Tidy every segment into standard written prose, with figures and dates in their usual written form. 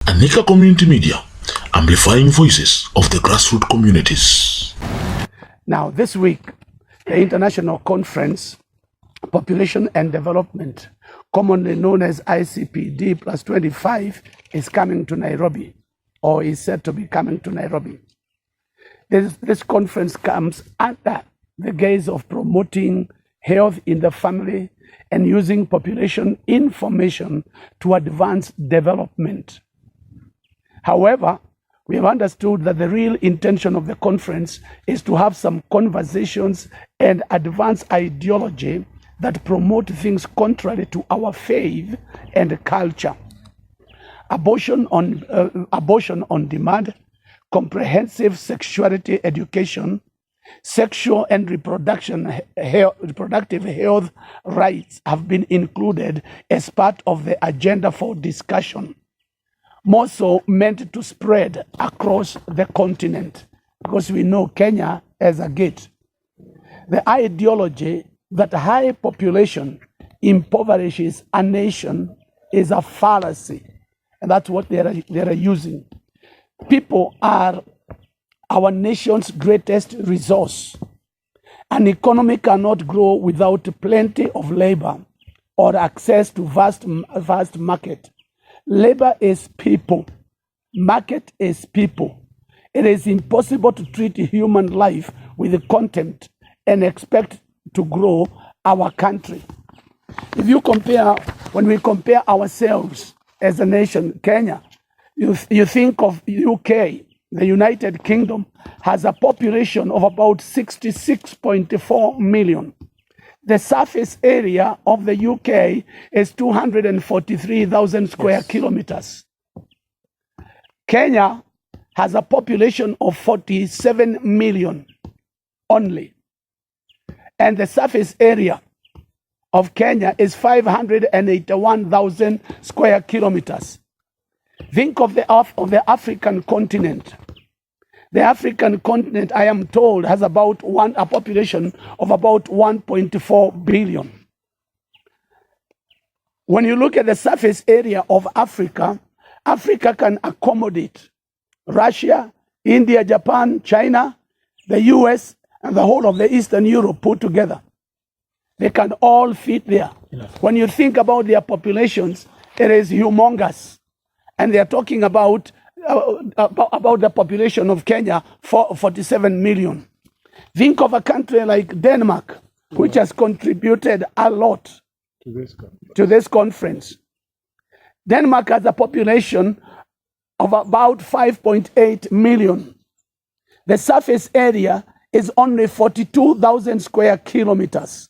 Anika Community Media, amplifying voices of the grassroots communities. Now, this week, the International Conference, Population and Development, commonly known as ICPD plus 25, is coming to Nairobi, or is said to be coming to Nairobi. This conference comes under the gaze of promoting health in the family and using population information to advance development. However, we have understood that the real intention of the conference is to have some conversations and advance ideology that promote things contrary to our faith and culture. Abortion on demand, comprehensive sexuality education, sexual and reproductive health rights have been included as part of the agenda for discussion, more so meant to spread across the continent, because we know Kenya as a gate. The ideology that high population impoverishes a nation is a fallacy, and that's what they are using. People are our nation's greatest resource. An economy cannot grow without plenty of labor or access to vast market. Labor is people. Market is people. It is impossible to treat human life with contempt and expect to grow our country. If you compare, when we compare ourselves as a nation, Kenya, you think of UK, the United Kingdom has a population of about 66.4 million. The surface area of the UK is 243,000 square kilometers. Kenya has a population of 47 million only. And the surface area of Kenya is 581,000 square kilometers. Think of the African continent. The African continent, I am told, has about a population of about 1.4 billion. When you look at the surface area of Africa, Africa can accommodate Russia, India, Japan, China, the US, and the whole of the Eastern Europe put together. They can all fit there. When you think about their populations, it is humongous. And they are talking about the population of Kenya, 47 million. Think of a country like Denmark, which has contributed a lot to this conference. Denmark has a population of about 5.8 million. The surface area is only 42,000 square kilometers.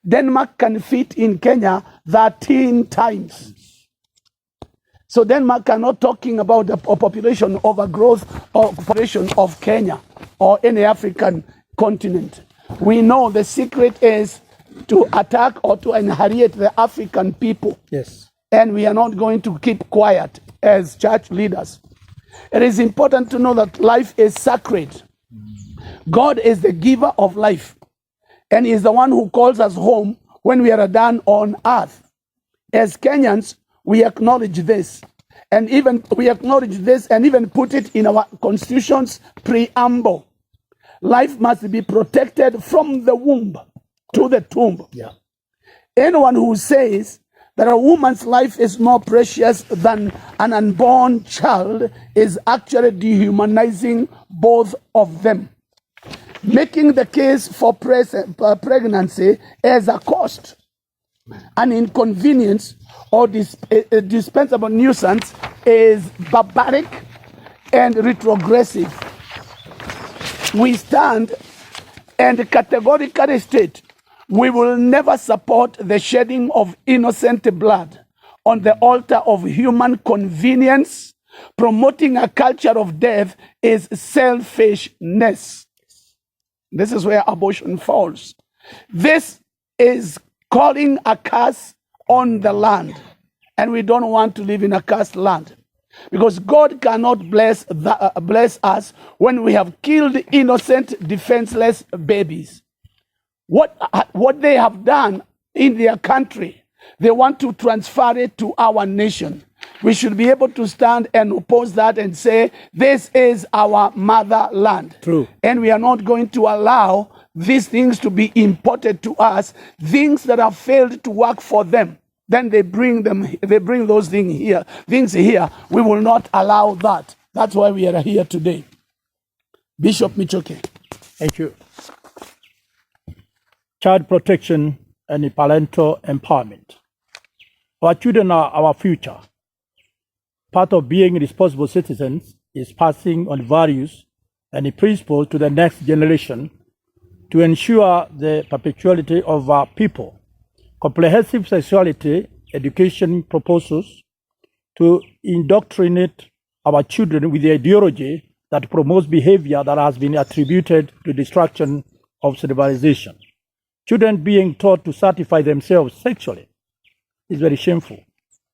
Denmark can fit in Kenya 13 times. So Denmark are not talking about the population overgrowth or population of Kenya or any African continent. We know the secret is to attack or to inherit the African people. Yes. And we are not going to keep quiet as church leaders. It is important to know that life is sacred. God is the giver of life, and He is the one who calls us home when we are done on earth. As Kenyans, we acknowledge this, and even put it in our Constitution's preamble. Life must be protected from the womb to the tomb. Yeah. Anyone who says that a woman's life is more precious than an unborn child is actually dehumanizing both of them, making the case for pregnancy as a cost, an inconvenience, or a dispensable nuisance is barbaric and retrogressive. We stand and categorically state we will never support the shedding of innocent blood on the altar of human convenience. Promoting a culture of death is selfishness. This is where abortion falls. This is calling a curse on the land. And we don't want to live in a cursed land, because God cannot bless us when we have killed innocent, defenseless babies. What they have done in their country, they want to transfer it to our nation. We should be able to stand and oppose that and say, this is our motherland. True. And we are not going to allow these things to be imported to us, things that have failed to work for them. Then they bring those things here. We will not allow that. That's why we are here today. Bishop Michoke. Thank you. Child protection and parental empowerment. Our children are our future. Part of being responsible citizens is passing on values and the principles to the next generation to ensure the perpetuity of our people. Comprehensive sexuality education proposals to indoctrinate our children with the ideology that promotes behavior that has been attributed to destruction of civilization. Children being taught to satisfy themselves sexually is very shameful.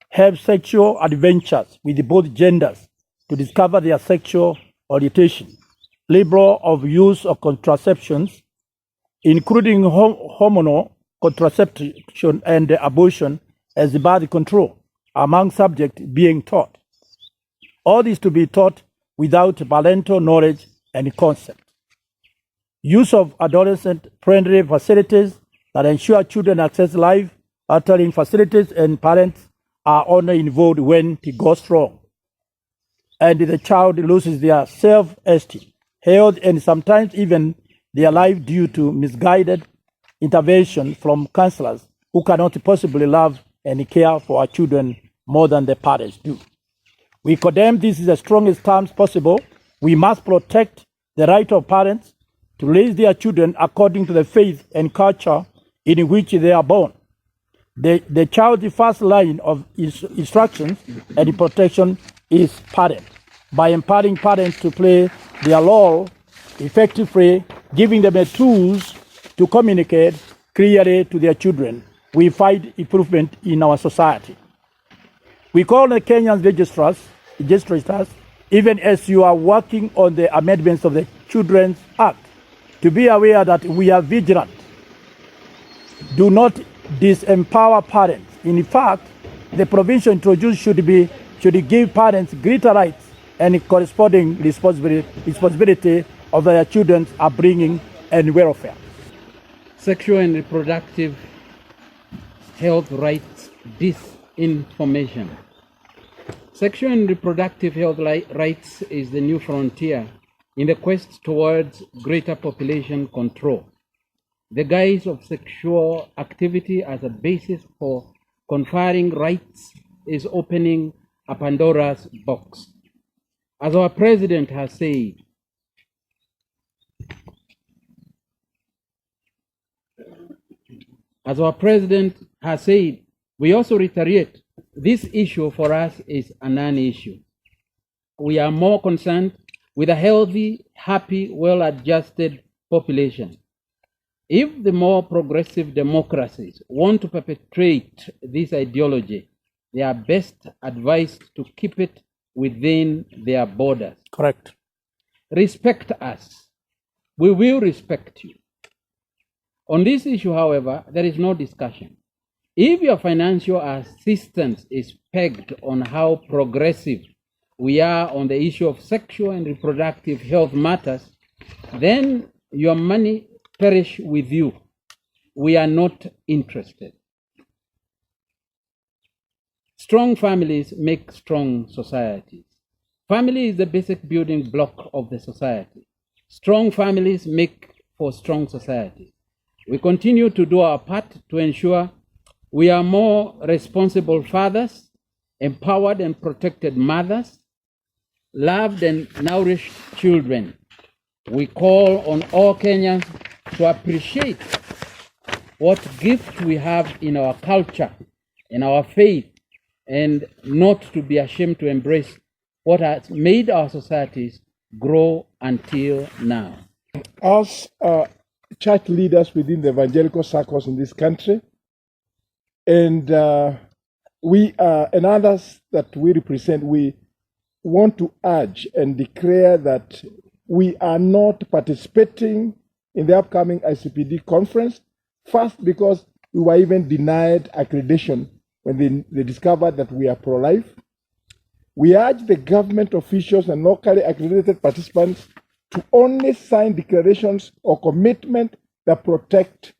Have sexual adventures with both genders to discover their sexual orientation. Liberal of use of contraceptions, including hormonal contraception and abortion as birth control, among subjects being taught. All this to be taught without parental knowledge and consent. Use of adolescent-friendly facilities that ensure children access life-altering facilities and parents are only involved when it goes wrong, and the child loses their self-esteem, health, and sometimes even their life due to misguided intervention from counselors who cannot possibly love and care for our children more than the parents do. We condemn this in the strongest terms possible. We must protect the right of parents to raise their children according to the faith and culture in which they are born. The child's first line of instructions and protection is parent. By empowering parents to play their role effectively, giving them the tools to communicate clearly to their children, we find improvement in our society. We call the Kenyan legislators, even as you are working on the amendments of the Children's Act, to be aware that we are vigilant. Do not disempower parents. In fact, the provision introduced should give parents greater rights and corresponding responsibility of their children's upbringing and welfare. Sexual and reproductive health rights disinformation. Sexual and reproductive health rights is the new frontier in the quest towards greater population control. The guise of sexual activity as a basis for conferring rights is opening a Pandora's box. As our president has said, we also reiterate, this issue for us is a non-issue. We are more concerned with a healthy, happy, well-adjusted population. If the more progressive democracies want to perpetuate this ideology, they are best advised to keep it within their borders. Correct. Respect us. We will respect you. On this issue, however, there is no discussion. If your financial assistance is pegged on how progressive we are on the issue of sexual and reproductive health matters, then your money perish with you. We are not interested. Strong families make strong societies. Family is the basic building block of the society. Strong families make for strong societies. We continue to do our part to ensure we are more responsible fathers, empowered and protected mothers, loved and nourished children. We call on all Kenyans to appreciate what gift we have in our culture, in our faith, and not to be ashamed to embrace what has made our societies grow until now. As church leaders within the evangelical circles in this country, and we and others that we represent, we want to urge and declare that we are not participating in the upcoming ICPD conference. First, because we were even denied accreditation when they discovered that we are pro-life. We urge the government officials and locally accredited participants to only sign declarations or commitment that protect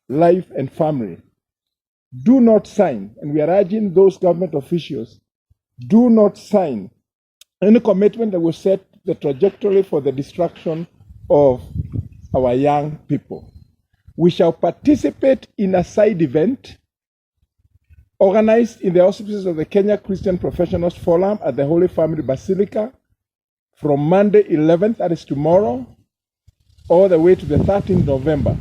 life and family. Do not sign, and we are urging those government officials, do not sign any commitment that will set the trajectory for the destruction of our young people. We shall participate in a side event organized in the auspices of the Kenya Christian Professionals Forum at the Holy Family Basilica from Monday 11th, that is tomorrow, all the way to the 13th November.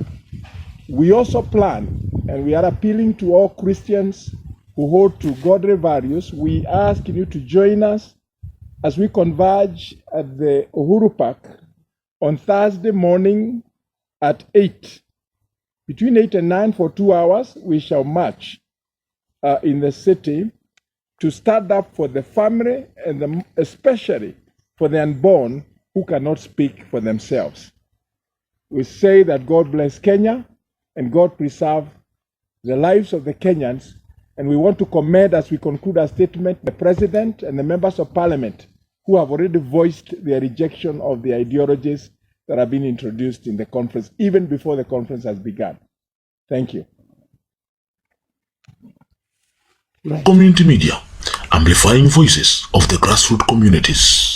We also plan, and we are appealing to all Christians who hold to godly values, we ask you to join us as we converge at the Uhuru Park on Thursday morning at 8. Between 8 and 9 for 2 hours, we shall march in the city to stand up for the family and especially for the unborn who cannot speak for themselves. We say that God bless Kenya and God preserve the lives of the Kenyans. And we want to commend, as we conclude our statement, the President and the members of Parliament who have already voiced their rejection of the ideologies that have been introduced in the conference, even before the conference has begun. Thank you. Community media, amplifying voices of the grassroots communities.